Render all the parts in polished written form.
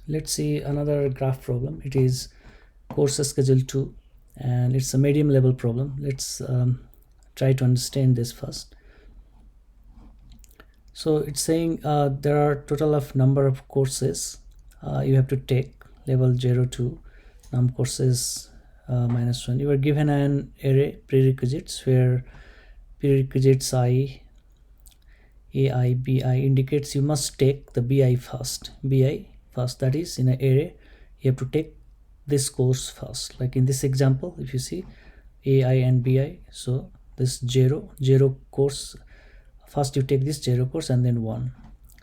let's see another graph problem. It is course schedule 2 and it's a medium level problem. Let's try to understand this first. So it's saying there are total of number of courses you have to take, level 0 to num courses -1. You are given an array prerequisites where prerequisites ai bi indicates you must take the bi first. That is, in an array you have to take this course first. Like in this example, if you see ai and bi, so this 0 course, first you take this 0 course and then 1.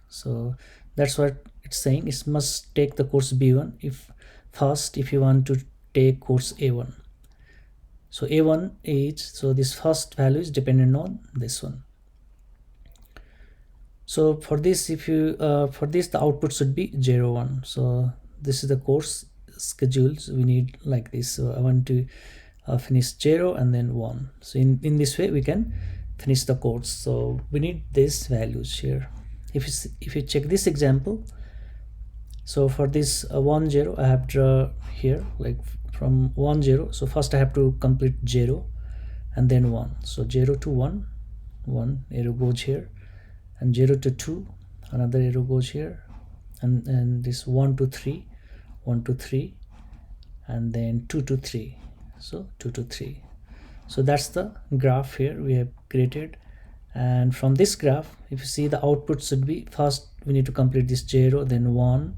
So that's what it's saying. It must take the course b1 if you want to take course a1. So a1 is, so this first value is dependent on this one. So for this, if you for this the output should be 0 1. So this is the course schedules we need like this. So I want to finish 0 and then 1. So in this way we can finish the course. So we need these values here. If you check this example, so for this 1 0 I have draw here like from 1 0. So first I have to complete 0 and then 1. So 0 to 1 arrow goes here, and 0 to 2 another arrow goes here, and this 1 to 3 and then 2 to 3, so 2 to 3. So that's the graph here we have created. And from this graph, if you see, the output should be, first we need to complete this 0, then 1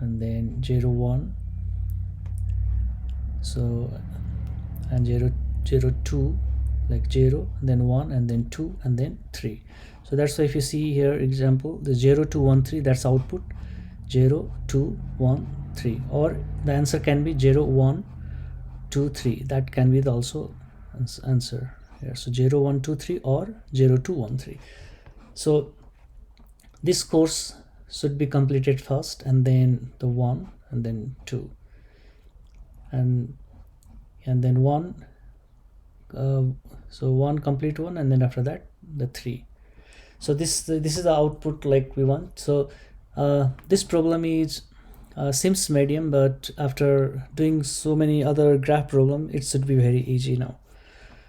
and then 0 1, so and 0 0 2, like 0 then 1 and then 2 and then 3. So that's why if you see here example, the 0 2 1 3, that's output 0 2 1 3, or the answer can be 0 1 2 3. That can be the also answer here. So 0 1 2 3 or 0 2 1 3. So this course should be completed first, and then the 1 and then 2 and then 1. So 1 complete 1, and then after that the 3. So this is the output like we want. So this problem is seems medium, but after doing so many other graph problem, it should be very easy now.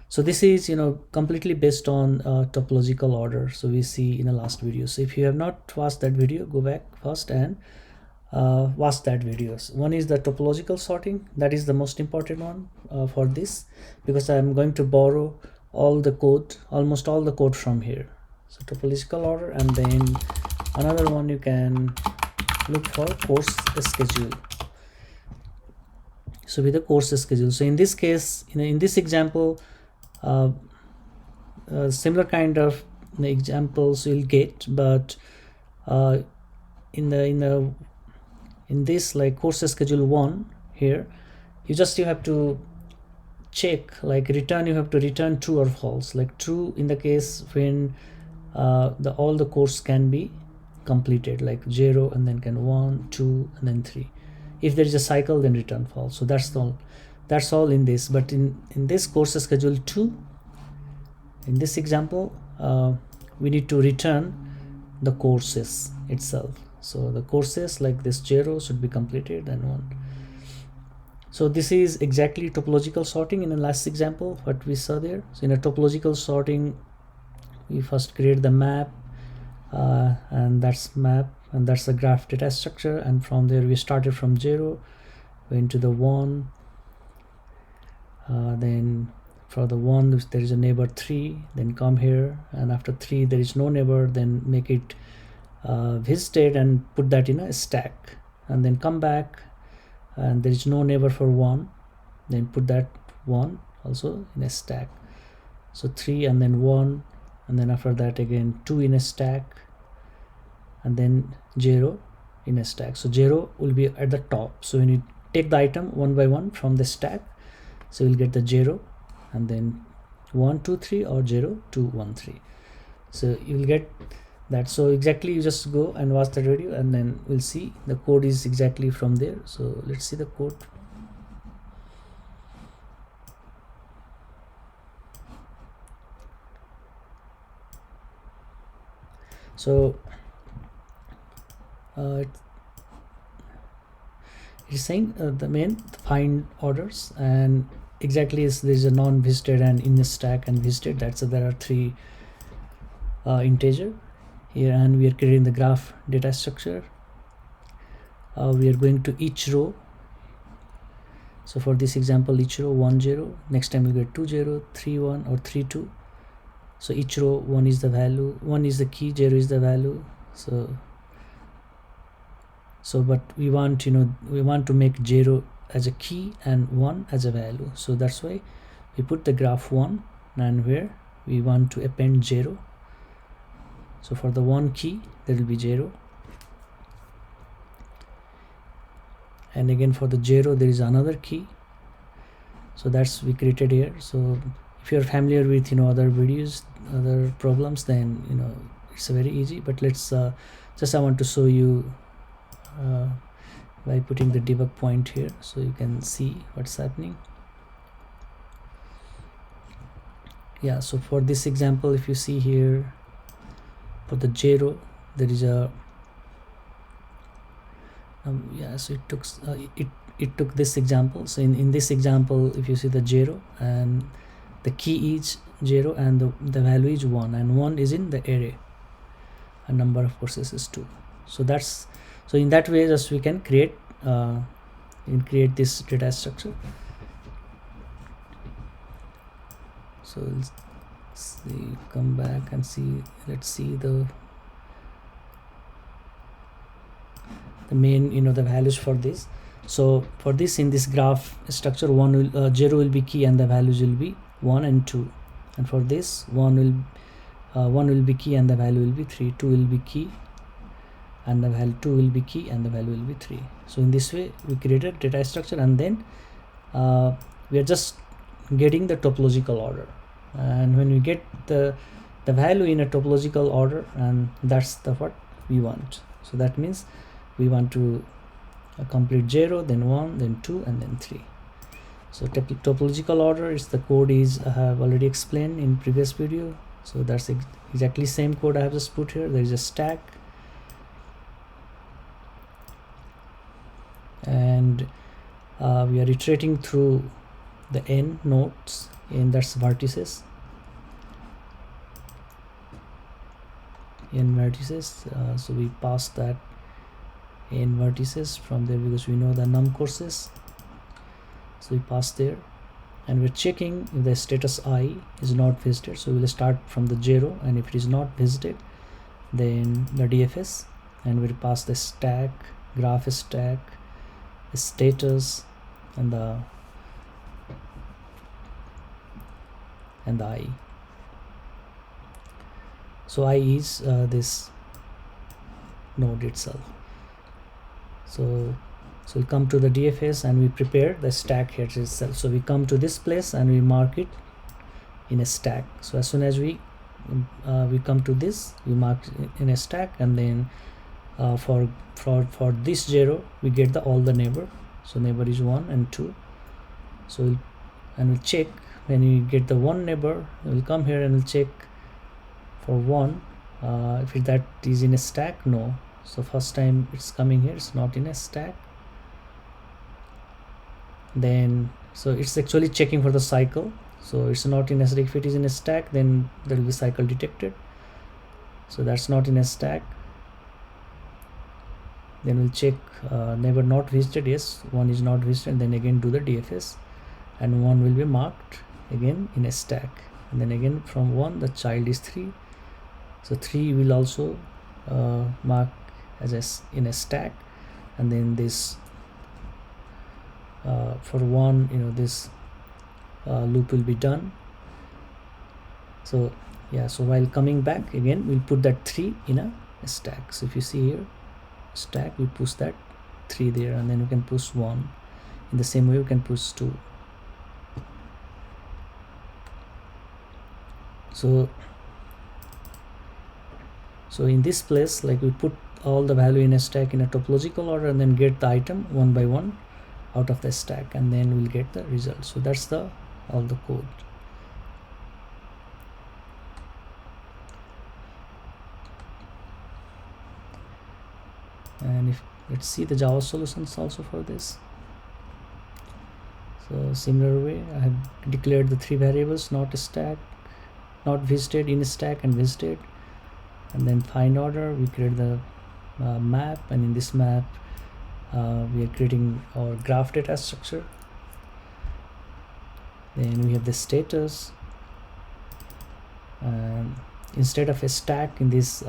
So this is, completely based on topological order. So we see in the last video. So if you have not watched that video, go back first and watch that videos. One is the topological sorting. That is the most important one for this, because I'm going to borrow all the code, almost all the code from here. So topological order, and then another one you can look for course schedule. So with the course schedule, so in this case, in this example, similar kind of examples you'll get, but in this like course schedule 1 here, you have to check, like return, you have to return true or false. Like true in the case when all the course can be completed, like 0 and then can 1 2 and then 3. If there is a cycle, then return false. So that's all in this. But in this course schedule 2, in this example, we need to return the courses itself. So the courses like this 0 should be completed and 1. So this is exactly topological sorting in the last example what we saw there. So in a topological sorting, we first create the map, and that's the graph data structure, and from there we started from 0, went to the 1, then for the 1 if there is a neighbor 3, then come here, and after 3 there is no neighbor, then make it visited and put that in a stack, and then come back and there is no neighbor for 1, then put that 1 also in a stack. So 3 and then 1, and then after that again 2 in a stack, and then 0 in a stack. So 0 will be at the top. So when you take the item one by one from the stack, so you'll get the 0 and then 1 2 3 or 0 2 1 3. So you'll get that. So exactly, you just go and watch the video, and then we'll see the code is exactly from there. So let's see the code. So it's saying the main find orders, and exactly is there's a non-visited and in the stack and visited. That's there are three integer here, and we are creating the graph data structure. We are going to each row. So for this example, each row 1 0, next time we'll get 2 0, 3 1 or 3 2. So each row 1 is the value, 1 is the key, 0 is the value. So but we want, we want to make 0 as a key and 1 as a value. So that's why we put the graph 1, and where we want to append 0. So for the 1 key there will be 0, and again for the 0 there is another key. So that's we created here. So if you're familiar with other videos, other problems, then it's very easy. But let's just I want to show you by putting the debug point here, so you can see what's happening. Yeah, so for this example, if you see here, for the 0 there is a yeah, so it took this example. So in this example, if you see the 0 and the key is 0 and the value is 1, and 1 is in the array, and number of courses is 2. So that's, so in that way just we can create this data structure. So let's see, come back and see, let's see the main the values for this. So for this, in this graph structure, 0 will be key and the values will be 1 and 2, and for this 1 will be key and the value will be 3, 2 will be key and the value 2 will be key and the value will be 3. So in this way we created data structure, and then we are just getting the topological order, and when we get the value in a topological order, and that's what we want. So that means we want to complete 0, then 1, then 2, and then 3. So topological order is the code is I have already explained in previous video. So that's exactly same code I have just put here. There is a stack, and we are iterating through the n nodes, and that's vertices, n vertices. So we pass that n vertices from there because we know the num courses. So we pass there, and we're checking if the status I is not visited. So we'll start from the 0, and if it is not visited, then the DFS, and we'll pass the stack, graph stack, the status, and the I. So I is this node itself. So we'll come to the DFS and we prepare the stack here itself. So we come to this place and we mark it in a stack. So as soon as we come to this, we mark in a stack, and then for this 0 we get all the neighbor. So neighbor is 1 and 2. So we'll check when we get the one neighbor. We'll come here and we'll check for 1 if that is in a stack. No. So first time it's coming here, it's not in a stack. Then so it's actually checking for the cycle. So it's not in a stack. If it is in a stack, then there will be cycle detected. So that's not in a stack. Then we'll check neighbor not visited. Yes, 1 is not visited. Then again do the DFS, and 1 will be marked again in a stack, and then again from 1 the child is 3. So 3 will also mark as in a stack, and then this for 1 this loop will be done. So yeah, so while coming back again we'll put that 3 in a stack. So if you see here, stack, we push that 3 there, and then we can push 1. In the same way we can push 2. So in this place, like, we put all the value in a stack in a topological order, and then get the item one by one out of the stack, and then we'll get the result. So that's all the code. And if let's see the Java solutions also for this. So similar way, I have declared the 3 variables, not visited, in stack and visited, and then find order. We create the map, and in this map we are creating our graph data structure. Then we have the status, and instead of a stack in this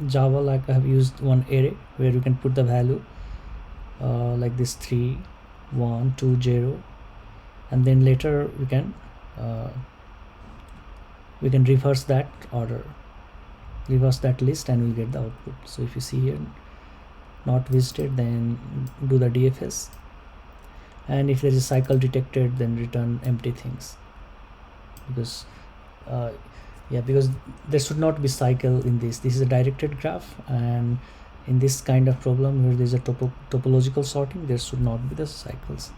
Java, like I have used one array where you can put the value like this 3 1 2 0, and then later we can reverse that order, reverse that list, and we'll get the output. So if you see here, not visited, then do the DFS, and if there is a cycle detected, then return empty things, because because there should not be cycle in this. This is a directed graph, and in this kind of problem where there's a topological sorting, there should not be the cycles.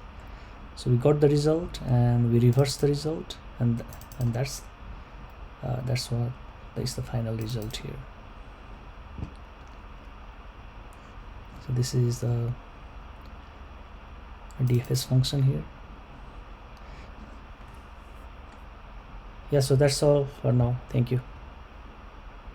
So we got the result and we reverse the result, and that's what is the final result here. So this is the DFS function here. Yeah, so that's all for now. Thank you.